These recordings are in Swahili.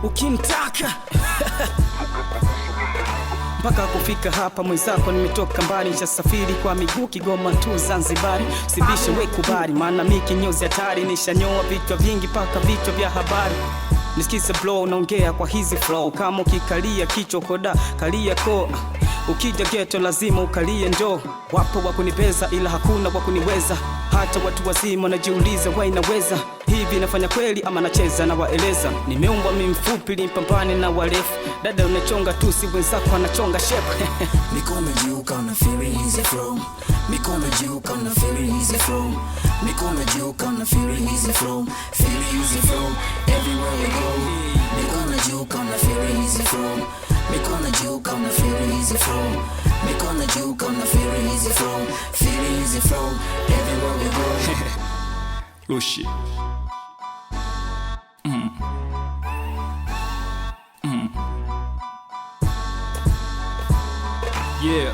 ukimtaka mpaka kufika hapa mwenzako nimetoka mbali, nishasafiri kwa miguu Kigoma tu Zanzibari. Sibishe we kubali, maana mi kinyozi hatari, nishanyoa vichwa vingi paka vichwa vya habari. Nisikize blow, naongea kwa hizi flow, kama ukikalia kichwa koda kalia ko. Ukija ghetto lazima ukalie ndo. Wapo wakunibeza ila hakuna wakuniweza, hata watu wazima najiuliza why naweza hivi, nafanya kweli ama nacheza na waeleza. Nimeumbwa mimi mfupi nimpambane na warefu, dada unachonga tu si wenzako anachonga shape. Mikono juu kama feel easy flow, mikono juu kama feel easy flow, mikono juu kama feel easy flow, feel easy flow everywhere you go. Mikono juu kama feel easy flow, mikono juu kama feel easy flow, mikono juu kama feel easy flow, feel easy flow everywhere you go. Lushi. Yeah,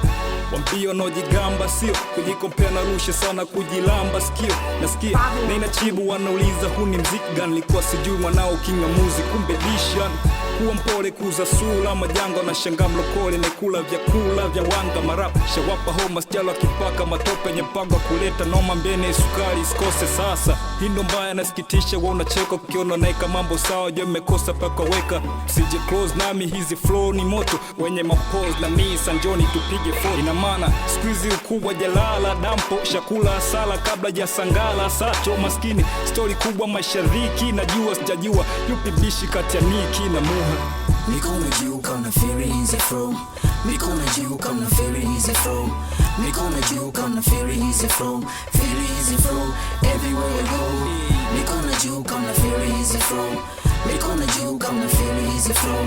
wambio nojigamba sio kujikompea na Rusha sana kujilamba sikio. Nasikia na inachibu wanauliza huu ni mziki gani, likuwa sijui mwanao kingamuzi kumbe dishan. Kuwa mpole kuza sula majango na shanga mlokole na kula vyakula vya wanga marapa. Shawapa homa sijalo kipaka matope nye mpango kuleta noma mbene sukari sikose sasa. Hindo mbaya nasikitisha wa unacheka kukiona naika mambo sawa jo mekosa paka weka. Sije close nami hizi flow ni moto wenye mapose na mii sanjoni tupige phone. Inamana squeezy ukubwa jalala dampo shakula asala kabla jasangala sacho maskini. Story kubwa mashariki najua sijajua yupi bishi kati ya Niki na Muha. Mikono juu kama feel easy flow, mikono juu kama feel easy flow, mikono juu kama feel easy flow, feel easy flow everywhere you go. Mikono juu kama feel easy flow, mikono juu kama feel easy flow,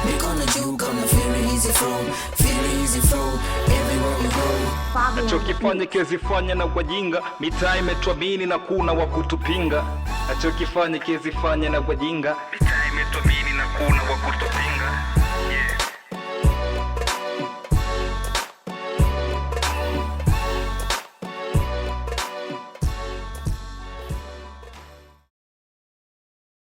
mikono juu kama feel easy flow, feel easy flow everywhere you go. Nachokifanya kezifanya na wajinga, mitaa imetuamini na kuna wakutupinga. Nachokifanya kezifanya na wajinga, mitaa imetuamini na kuna wakutupinga.